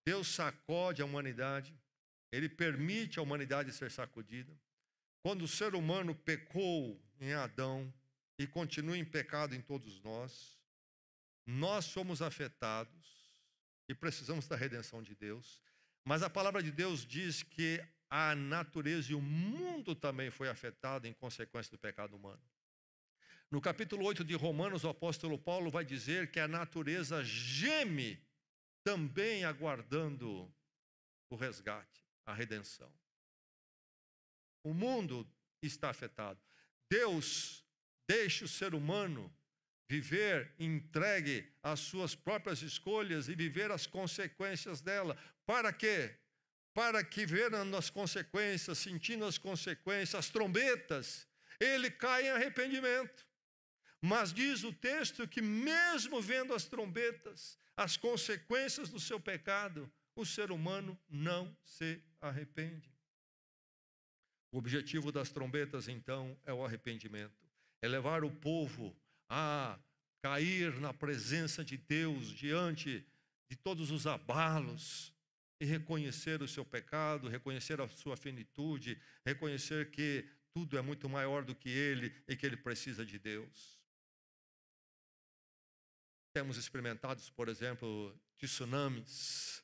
Deus sacode a humanidade, Ele permite a humanidade ser sacudida. Quando o ser humano pecou em Adão e continua em pecado em todos nós somos afetados e precisamos da redenção de Deus. Mas a palavra de Deus diz que a natureza e o mundo também foi afetado em consequência do pecado humano. No capítulo 8 de Romanos, o apóstolo Paulo vai dizer que a natureza geme também aguardando o resgate, a redenção. O mundo está afetado. Deus deixa o ser humano viver entregue às suas próprias escolhas e viver as consequências dela. Para quê? Para que, vendo as consequências, sentindo as consequências, as trombetas, ele cai em arrependimento. Mas diz o texto que mesmo vendo as trombetas, as consequências do seu pecado, o ser humano não se arrepende. O objetivo das trombetas, então, é o arrependimento. É levar o povo a cair na presença de Deus, diante de todos os abalos, e reconhecer o seu pecado, reconhecer a sua finitude, reconhecer que tudo é muito maior do que ele e que ele precisa de Deus. Temos experimentado, por exemplo, tsunamis.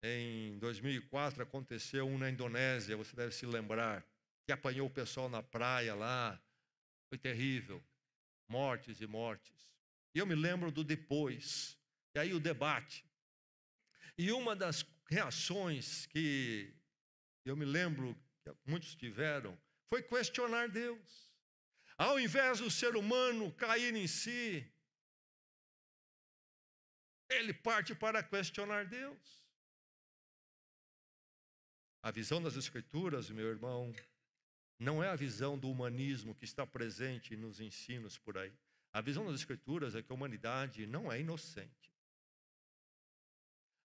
Em 2004 aconteceu um na Indonésia, você deve se lembrar, que apanhou o pessoal na praia lá. Foi terrível, mortes e mortes. E eu me lembro do depois, e aí o debate. E uma das reações que eu me lembro que muitos tiveram foi questionar Deus. Ao invés do ser humano cair em si, ele parte para questionar Deus. A visão das Escrituras, meu irmão, não é a visão do humanismo que está presente nos ensinos por aí. A visão das Escrituras é que a humanidade não é inocente.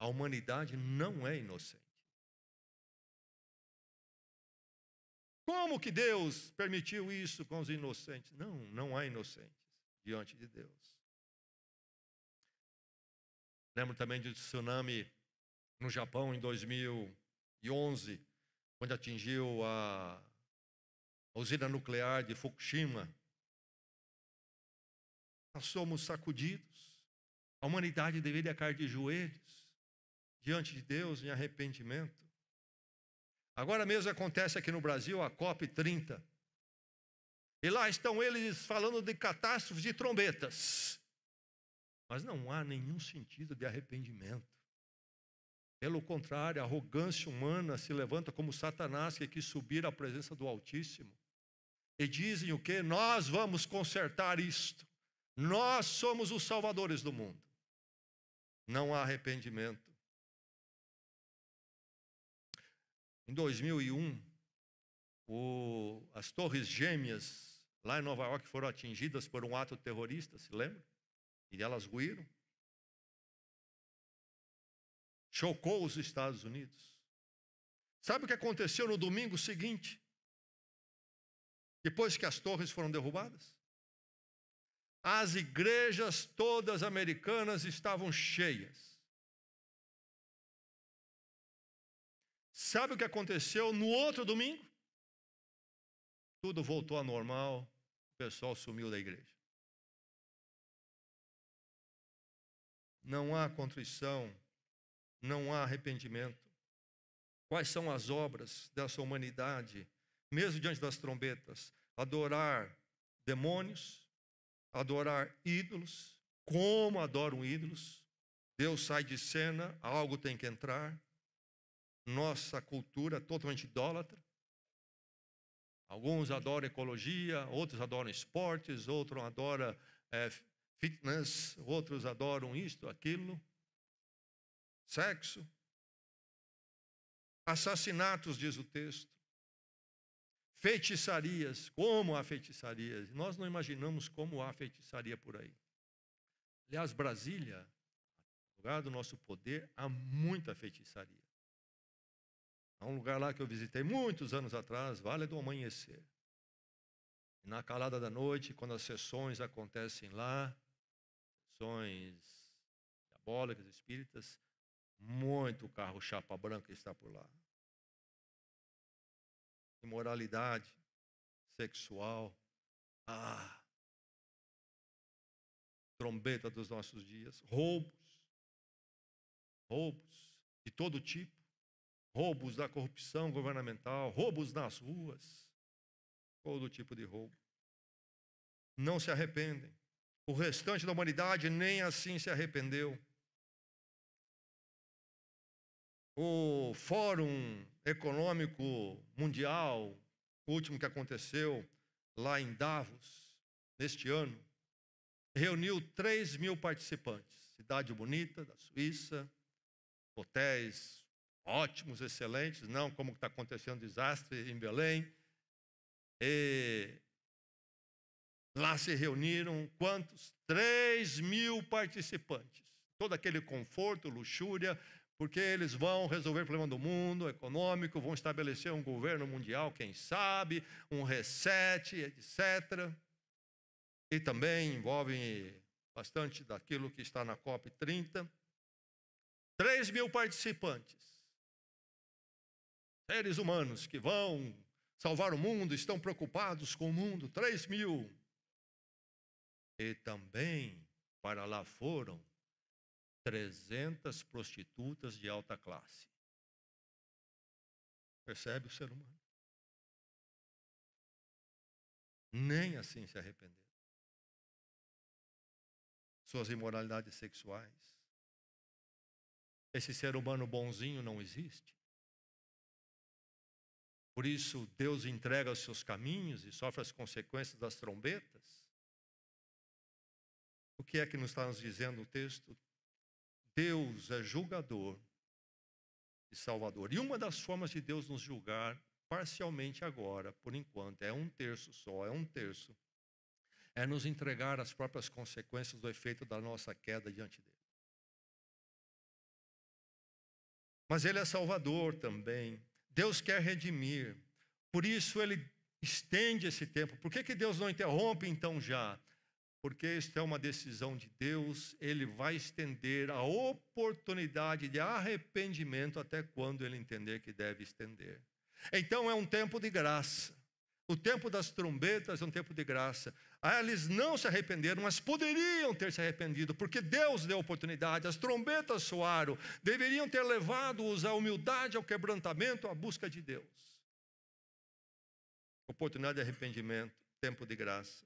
A humanidade não é inocente. Como que Deus permitiu isso com os inocentes? Não há inocentes diante de Deus. Lembro também do tsunami no Japão em 2011, onde atingiu a usina nuclear de Fukushima. Nós somos sacudidos. A humanidade deveria cair de joelhos diante de Deus em arrependimento. Agora mesmo acontece aqui no Brasil a COP30. E lá estão eles falando de catástrofes de trombetas. Mas não há nenhum sentido de arrependimento. Pelo contrário, a arrogância humana se levanta como Satanás que quis subir à presença do Altíssimo. E dizem o quê? Nós vamos consertar isto. Nós somos os salvadores do mundo. Não há arrependimento. Em 2001, as Torres Gêmeas, lá em Nova York, foram atingidas por um ato terrorista, se lembra? E elas ruíram. Chocou os Estados Unidos. Sabe o que aconteceu no domingo seguinte? Depois que as torres foram derrubadas? As igrejas todas americanas estavam cheias. Sabe o que aconteceu no outro domingo? Tudo voltou ao normal, o pessoal sumiu da igreja. Não há contrição, não há arrependimento. Quais são as obras dessa humanidade, mesmo diante das trombetas? Adorar demônios, adorar ídolos. Como adoram ídolos? Deus sai de cena, algo tem que entrar. Nossa cultura é totalmente idólatra. Alguns adoram ecologia, outros adoram esportes, outros adoram fitness, outros adoram isto, aquilo. Sexo. Assassinatos, diz o texto. feitiçarias, como há feitiçarias. Nós não imaginamos como há feitiçaria por aí. Aliás, Brasília, lugar do nosso poder, há muita feitiçaria. Há um lugar lá que eu visitei muitos anos atrás, Vale do Amanhecer. E na calada da noite, quando as sessões acontecem lá, sessões diabólicas, espíritas, muito carro chapa branca está por lá. Imoralidade sexual, trombeta dos nossos dias, roubos de todo tipo, roubos da corrupção governamental, roubos nas ruas, todo tipo de roubo. Não se arrependem. O restante da humanidade nem assim se arrependeu. O Fórum Econômico Mundial, o último que aconteceu lá em Davos, neste ano, reuniu 3.000 participantes. Cidade bonita, da Suíça, hotéis ótimos, excelentes, não como está acontecendo desastre em Belém. E lá se reuniram quantos? 3.000 participantes. Todo aquele conforto, luxúria, porque eles vão resolver o problema do mundo econômico, vão estabelecer um governo mundial, quem sabe, um reset, etc. E também envolve bastante daquilo que está na COP30. 3.000 participantes. Seres humanos que vão salvar o mundo, estão preocupados com o mundo. 3.000. E também para lá foram 300 prostitutas de alta classe. Percebe o ser humano? Nem assim se arrependeu. Suas imoralidades sexuais. Esse ser humano bonzinho não existe. Por isso, Deus entrega os seus caminhos e sofre as consequências das trombetas. O que é que nos está nos dizendo o texto? Deus é julgador e salvador. E uma das formas de Deus nos julgar, parcialmente agora, por enquanto, é 1/3 só, é 1/3, é nos entregar as próprias consequências do efeito da nossa queda diante dele. Mas ele é salvador também. Deus quer redimir. Por isso ele estende esse tempo. Por que Deus não interrompe então já? Porque isso é uma decisão de Deus. Ele vai estender a oportunidade de arrependimento até quando ele entender que deve estender. Então é um tempo de graça. O tempo das trombetas é um tempo de graça. Eles não se arrependeram, mas poderiam ter se arrependido, porque Deus deu oportunidade. As trombetas soaram, deveriam ter levado-os à humildade, ao quebrantamento, à busca de Deus. Oportunidade de arrependimento, tempo de graça.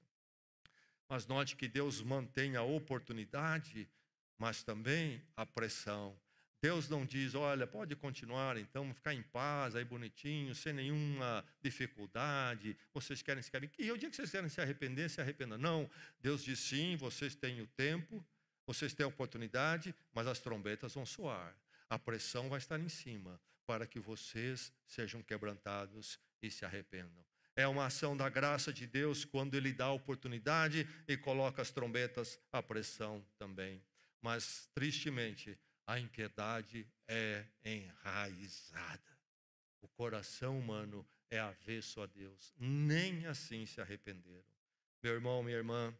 Mas note que Deus mantém a oportunidade, mas também a pressão. Deus não diz, olha, pode continuar então, ficar em paz, aí bonitinho, sem nenhuma dificuldade, vocês querem se arrepender. E o dia que vocês querem se arrepender, se arrependam. Não, Deus diz sim, vocês têm o tempo, vocês têm a oportunidade, mas as trombetas vão soar. A pressão vai estar em cima, para que vocês sejam quebrantados e se arrependam. É uma ação da graça de Deus quando Ele dá a oportunidade e coloca as trombetas, a pressão também. Mas, tristemente, a impiedade é enraizada. O coração humano é avesso a Deus. Nem assim se arrependeram. Meu irmão, minha irmã,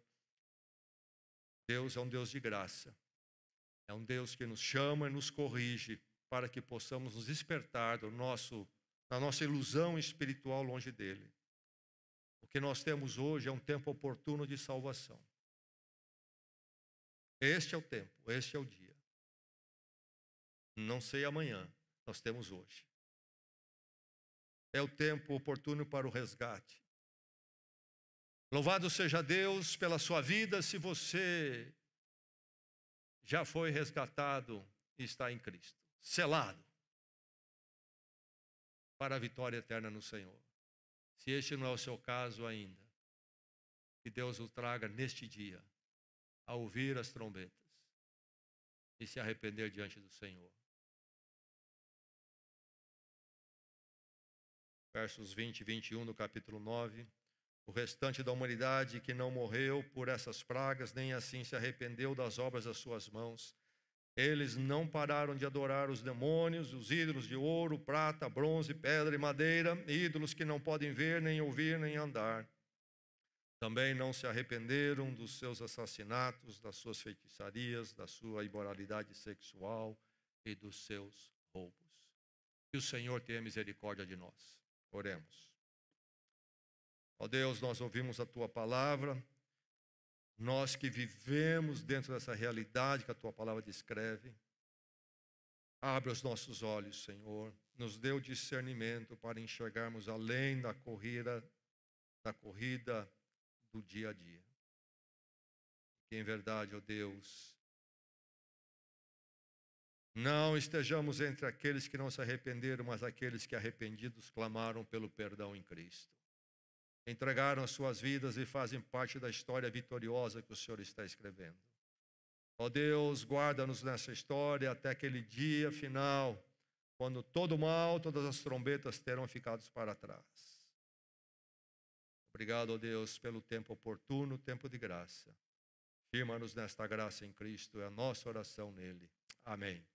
Deus é um Deus de graça. É um Deus que nos chama e nos corrige para que possamos nos despertar da nossa ilusão espiritual longe dele. O que nós temos hoje é um tempo oportuno de salvação. Este é o tempo, este é o dia. Não sei amanhã, nós temos hoje. É o tempo oportuno para o resgate. Louvado seja Deus pela sua vida, se você já foi resgatado e está em Cristo. Selado para a vitória eterna no Senhor. Se este não é o seu caso ainda, que Deus o traga neste dia a ouvir as trombetas e se arrepender diante do Senhor. versos 20 e 21 do capítulo 9. O restante da humanidade que não morreu por essas pragas, nem assim se arrependeu das obras das suas mãos. Eles não pararam de adorar os demônios, os ídolos de ouro, prata, bronze, pedra e madeira, ídolos que não podem ver, nem ouvir, nem andar. Também não se arrependeram dos seus assassinatos, das suas feitiçarias, da sua imoralidade sexual e dos seus roubos. Que o Senhor tenha misericórdia de nós. Oremos. Ó Deus, nós ouvimos a Tua palavra, nós que vivemos dentro dessa realidade que a Tua palavra descreve. Abre os nossos olhos, Senhor, nos dê o discernimento para enxergarmos além da corrida do dia a dia. Que em verdade, ó Deus, não estejamos entre aqueles que não se arrependeram, mas aqueles que arrependidos clamaram pelo perdão em Cristo. Entregaram as suas vidas e fazem parte da história vitoriosa que o Senhor está escrevendo. Ó Deus, guarda-nos nessa história até aquele dia final, quando todo o mal, todas as trombetas terão ficado para trás. Obrigado, ó Deus, pelo tempo oportuno, tempo de graça. Firma-nos nesta graça em Cristo, é a nossa oração nele. Amém.